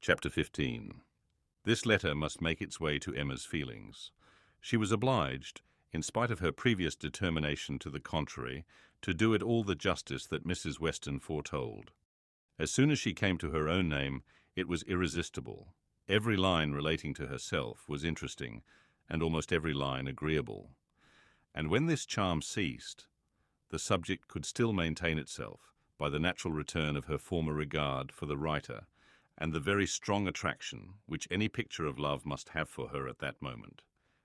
Chapter 15. This letter must make its way to Emma's feelings. She was obliged, in spite of her previous determination to the contrary, to do it all the justice that Mrs. Weston foretold. As soon as she came to her own name, it was irresistible. Every line relating to herself was interesting, and almost every line agreeable. And when this charm ceased, the subject could still maintain itself by the natural return of her former regard for the writer, and the very strong attraction which any picture of love must have for her at that moment.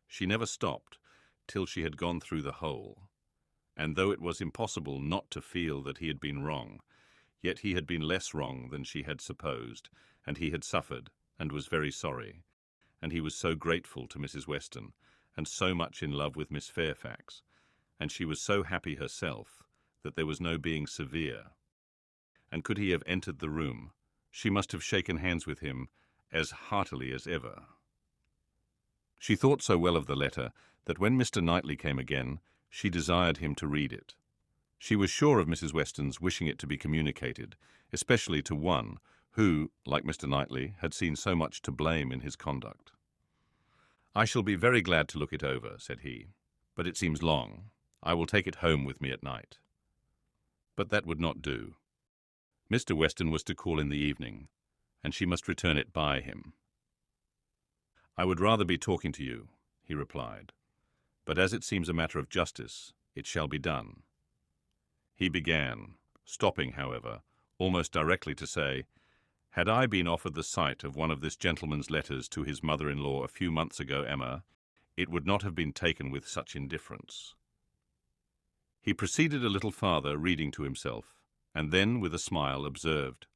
She never stopped till she had gone through the whole, and though it was impossible not to feel that he had been wrong, yet he had been less wrong than she had supposed, and he had suffered, and was very sorry, and he was so grateful to Mrs. Weston, and so much in love with Miss Fairfax, and she was so happy herself that there was no being severe. And could he have entered the room, she must have shaken hands with him as heartily as ever. She thought so well of the letter that when Mr. Knightley came again, she desired him to read it. She was sure of Mrs. Weston's wishing it to be communicated, especially to one who, like Mr. Knightley, had seen so much to blame in his conduct. "I shall be very glad to look it over," said he, "but it seems long. I will take it home with me at night." But that would not do. Mr. Weston was to call in the evening, and she must return it by him. "I would rather be talking to you," he replied, "but as it seems a matter of justice, it shall be done." He began, stopping, however, almost directly to say, "Had I been offered the sight of one of this gentleman's letters to his mother-in-law a few months ago, Emma, it would not have been taken with such indifference." He proceeded a little farther, reading to himself, and then, with a smile, observed,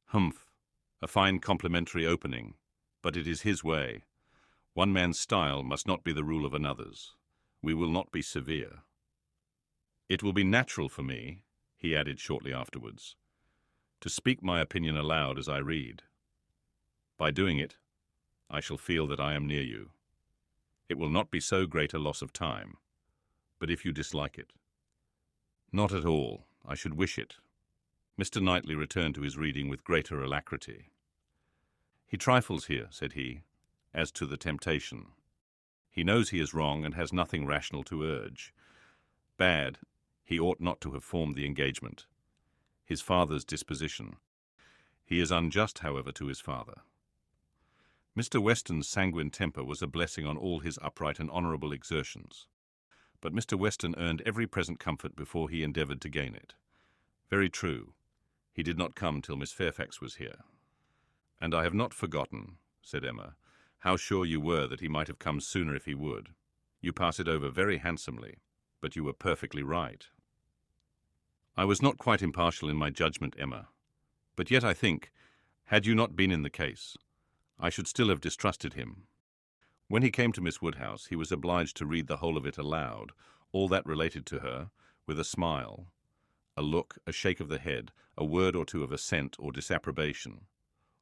"Humph, a fine complimentary opening, but it is his way. One man's style must not be the rule of another's. We will not be severe. It will be natural for me," he added shortly afterwards, "to speak my opinion aloud as I read. By doing it, I shall feel that I am near you. It will not be so great a loss of time, but if you dislike it—" "Not at all. I should wish it." Mr. Knightley returned to his reading with greater alacrity. "He trifles here," said he, "as to the temptation. He knows he is wrong and has nothing rational to urge. Bad, he ought not to have formed the engagement. His father's disposition. He is unjust, however, to his father." Mr. Weston's sanguine temper was a blessing on all his upright and honourable exertions. But Mr. Weston earned every present comfort before he endeavoured to gain it. Very true, he did not come till Miss Fairfax was here. "And I have not forgotten," said Emma, "how sure you were that he might have come sooner if he would. You pass it over very handsomely, but you were perfectly right." "I was not quite impartial in my judgment, Emma, but yet I think, had you not been in the case, I should still have distrusted him. When he came to Miss Woodhouse, he was obliged to read the whole of it aloud, all that related to her, with a smile, a look, a shake of the head, a word or two of assent or disapprobation,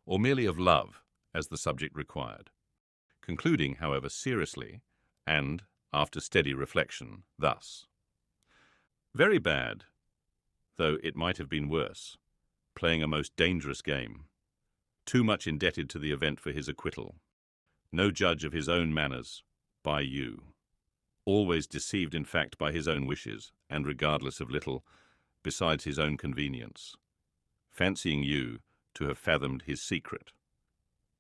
or merely of love, as the subject required, concluding, however, seriously, and, after steady reflection, thus: "Very bad, though it might have been worse, playing a most dangerous game, too much indebted to the event for his acquittal, no judge of his own manners, by you, always deceived in fact by his own wishes, and regardless of little, besides his own convenience, fancying you to have fathomed his secret.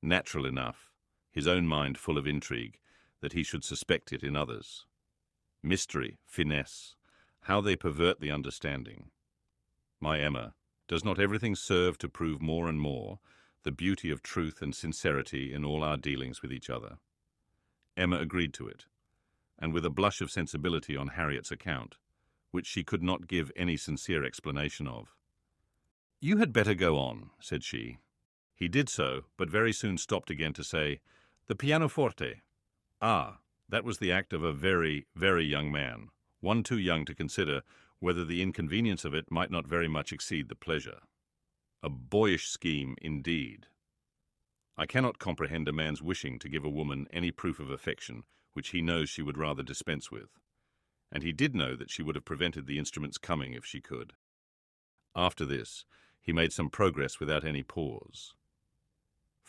Natural enough, his own mind full of intrigue, that he should suspect it in others. Mystery, finesse, how they pervert the understanding. My Emma, does not everything serve to prove more and more the beauty of truth and sincerity in all our dealings with each other?" Emma agreed to it, and with a blush of sensibility on Harriet's account, which she could not give any sincere explanation of. "You had better go on," said she. He did so, but very soon stopped again to say, "The pianoforte. Ah, that was the act of a very, very young man, one too young to consider whether the inconvenience of it might not very much exceed the pleasure. A boyish scheme, indeed. I cannot comprehend a man's wishing to give a woman any proof of affection which he knows she would rather dispense with, and he did know that she would have prevented the instrument's coming if she could." After this, he made some progress without any pause.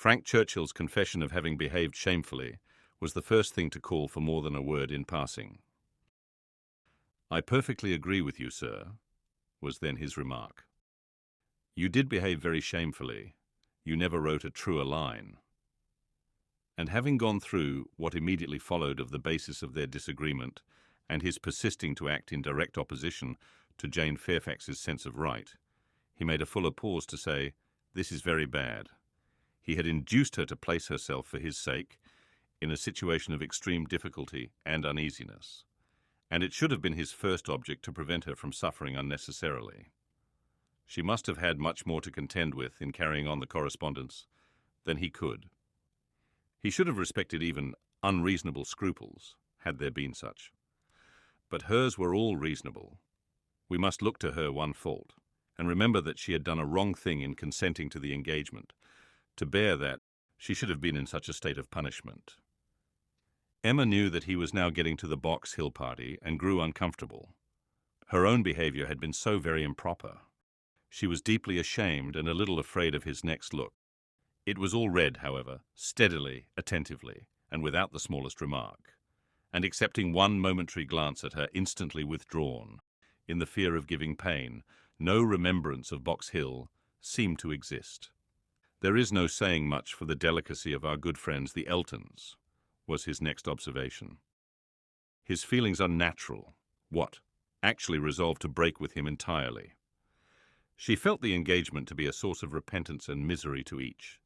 Frank Churchill's confession of having behaved shamefully was the first thing to call for more than a word in passing. "I perfectly agree with you, sir," was then his remark. "You did behave very shamefully. You never wrote a truer line." And having gone through what immediately followed of the basis of their disagreement and his persisting to act in direct opposition to Jane Fairfax's sense of right, he made a fuller pause to say, "This is very bad." He had induced her to place herself for his sake in a situation of extreme difficulty and uneasiness, and it should have been his first object to prevent her from suffering unnecessarily. She must have had much more to contend with in carrying on the correspondence than he could. He should have respected even unreasonable scruples, had there been such. But hers were all reasonable. We must look to her one fault, and remember that she had done a wrong thing in consenting to the engagement. To bear that, she should have been in such a state of punishment. Emma knew that he was now getting to the Box Hill party and grew uncomfortable. Her own behaviour had been so very improper. She was deeply ashamed and a little afraid of his next look. It was all read, however, steadily, attentively, and without the smallest remark, and excepting one momentary glance at her instantly withdrawn, in the fear of giving pain, no remembrance of Box Hill seemed to exist. "There is no saying much for the delicacy of our good friends the Eltons," was his next observation. His feelings are natural. What? Actually resolved to break with him entirely. She felt the engagement to be a source of repentance and misery to each.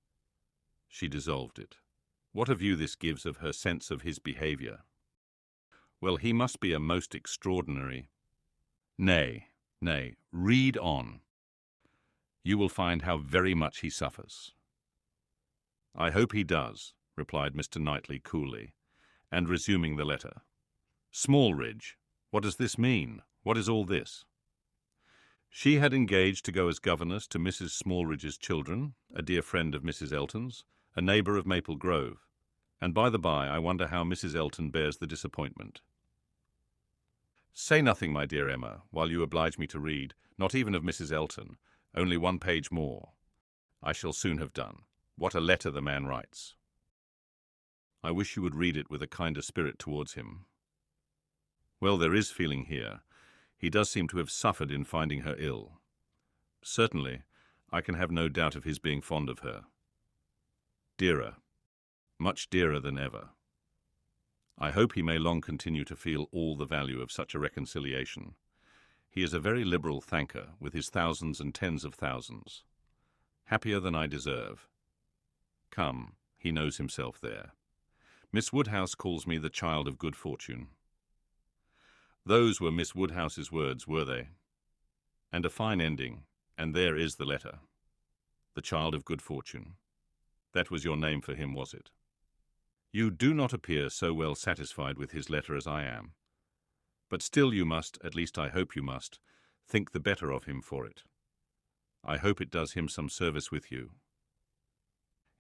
She dissolved it. What a view this gives of her sense of his behaviour. Well, he must be a most extraordinary... Nay, read on. You will find how very much he suffers. "I hope he does," replied Mr. Knightley coolly, and resuming the letter. "Smallridge, what does this mean? What is all this?" She had engaged to go as governess to Mrs. Smallridge's children, a dear friend of Mrs. Elton's, a neighbour of Maple Grove. And by the by, I wonder how Mrs. Elton bears the disappointment. "Say nothing, my dear Emma, while you oblige me to read, not even of Mrs. Elton, only one page more. I shall soon have done. What a letter the man writes! I wish you would read it with a kinder spirit towards him. Well, there is feeling here. He does seem to have suffered in finding her ill. Certainly, I can have no doubt of his being fond of her. Dearer, much dearer than ever. I hope he may long continue to feel all the value of such a reconciliation. He is a very liberal thanker, with his thousands and tens of thousands. Happier than I deserve. Come, he knows himself there. Miss Woodhouse calls me the child of good fortune." Those were Miss Woodhouse's words, were they? And a fine ending, and there is the letter. The child of good fortune. That was your name for him, was it? You do not appear so well satisfied with his letter as I am. But still you must, at least I hope you must, think the better of him for it. I hope it does him some service with you.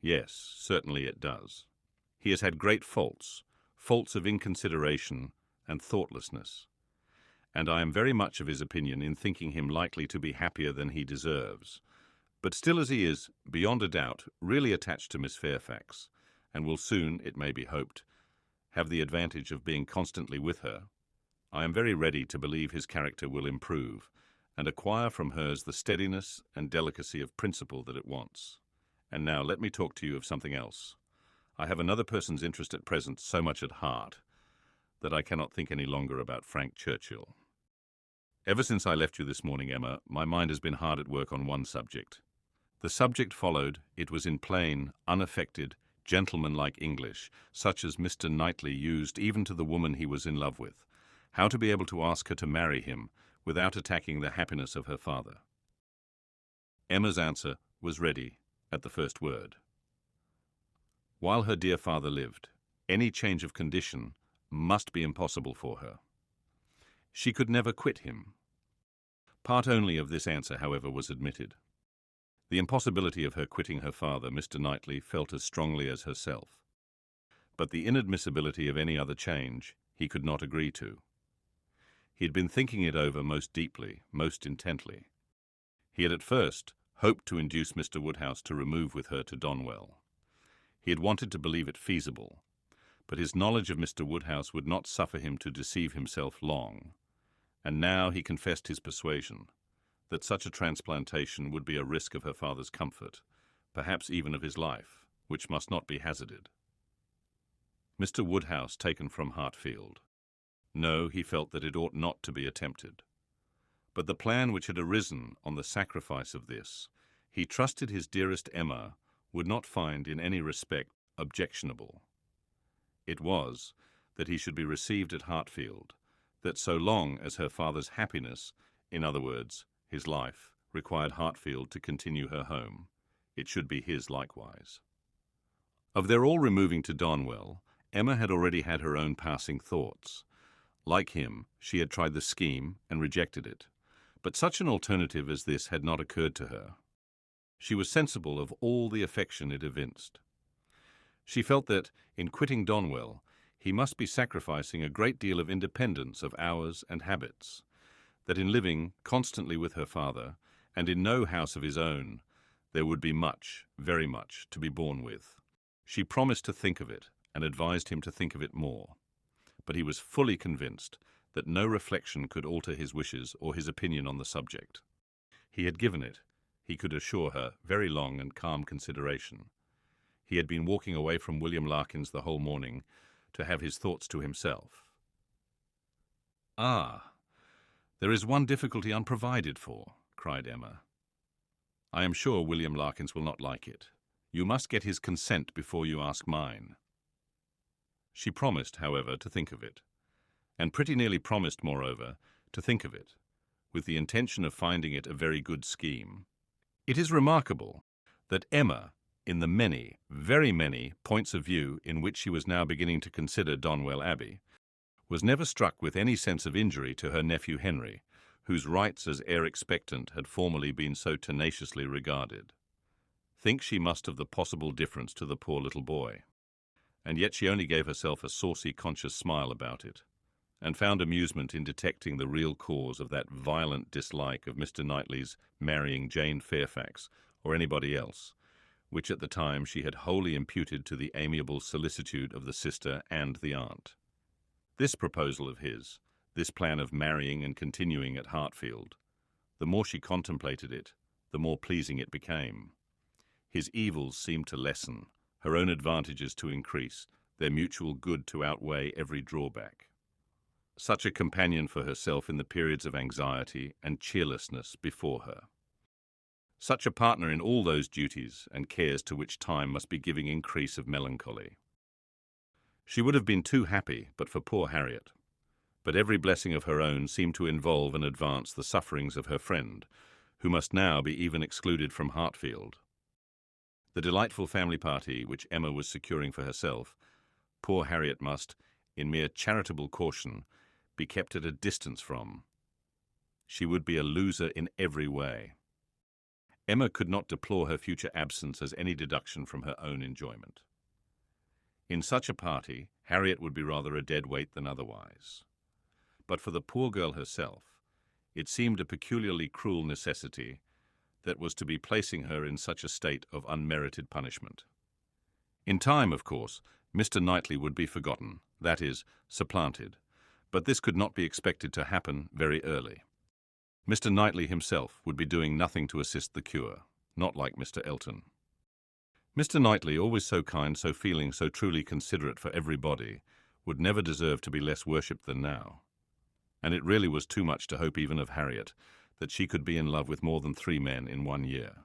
Yes, certainly it does. He has had great faults of inconsideration and thoughtlessness, and I am very much of his opinion in thinking him likely to be happier than he deserves. But still, as he is, beyond a doubt, really attached to Miss Fairfax, and will soon, it may be hoped, have the advantage of being constantly with her, I am very ready to believe his character will improve, and acquire from hers the steadiness and delicacy of principle that it wants. And now let me talk to you of something else. I have another person's interest at present so much at heart that I cannot think any longer about Frank Churchill. Ever since I left you this morning, Emma, my mind has been hard at work on one subject. The subject followed, it was in plain, unaffected, gentlemanlike English, such as Mr. Knightley used even to the woman he was in love with, how to be able to ask her to marry him without attacking the happiness of her father. Emma's answer was ready at the first word. While her dear father lived, any change of condition must be impossible for her. She could never quit him. Part only of this answer, however, was admitted. The impossibility of her quitting her father, Mr. Knightley felt as strongly as herself. But the inadmissibility of any other change he could not agree to. He had been thinking it over most deeply, most intently. He had at first hoped to induce Mr. Woodhouse to remove with her to Donwell. He had wanted to believe it feasible, but his knowledge of Mr. Woodhouse would not suffer him to deceive himself long, and now he confessed his persuasion that such a transplantation would be a risk of her father's comfort, perhaps even of his life, which must not be hazarded. Mr. Woodhouse taken from Hartfield. No, he felt that it ought not to be attempted. But the plan which had arisen on the sacrifice of this, he trusted his dearest Emma would not find in any respect objectionable. It was that he should be received at Hartfield, that so long as her father's happiness, in other words, his life, required Hartfield to continue her home, it should be his likewise. Of their all removing to Donwell, Emma had already had her own passing thoughts. Like him, she had tried the scheme and rejected it, but such an alternative as this had not occurred to her. She was sensible of all the affection it evinced. She felt that, in quitting Donwell, he must be sacrificing a great deal of independence of hours and habits, that in living constantly with her father, and in no house of his own, there would be much, very much, to be borne with. She promised to think of it, and advised him to think of it more. But he was fully convinced that no reflection could alter his wishes or his opinion on the subject. He had given it, he could assure her, very long and calm consideration. He had been walking away from William Larkins the whole morning to have his thoughts to himself. "Ah, there is one difficulty unprovided for," cried Emma. "I am sure William Larkins will not like it. You must get his consent before you ask mine." She promised, however, to think of it, and pretty nearly promised, moreover, to think of it, with the intention of finding it a very good scheme. It is remarkable that Emma, in the many, very many, points of view in which she was now beginning to consider Donwell Abbey, was never struck with any sense of injury to her nephew Henry, whose rights as heir expectant had formerly been so tenaciously regarded. Think she must of the possible difference to the poor little boy. And yet she only gave herself a saucy, conscious smile about it, and found amusement in detecting the real cause of that violent dislike of Mr. Knightley's marrying Jane Fairfax or anybody else, which at the time she had wholly imputed to the amiable solicitude of the sister and the aunt. This proposal of his, this plan of marrying and continuing at Hartfield, the more she contemplated it, the more pleasing it became. His evils seemed to lessen, her own advantages to increase, their mutual good to outweigh every drawback. Such a companion for herself in the periods of anxiety and cheerlessness before her. Such a partner in all those duties and cares to which time must be giving increase of melancholy. She would have been too happy but for poor Harriet, but every blessing of her own seemed to involve and advance the sufferings of her friend, who must now be even excluded from Hartfield. The delightful family party which Emma was securing for herself, poor Harriet must, in mere charitable caution, be kept at a distance from. She would be a loser in every way. Emma could not deplore her future absence as any deduction from her own enjoyment. In such a party, Harriet would be rather a dead weight than otherwise. But for the poor girl herself, it seemed a peculiarly cruel necessity that was to be placing her in such a state of unmerited punishment. In time, of course, Mr. Knightley would be forgotten, that is, supplanted, but this could not be expected to happen very early. Mr. Knightley himself would be doing nothing to assist the cure, not like Mr. Elton. Mr. Knightley, always so kind, so feeling, so truly considerate for everybody, would never deserve to be less worshipped than now. And it really was too much to hope even of Harriet, that she could be in love with more than 3 men in 1 year.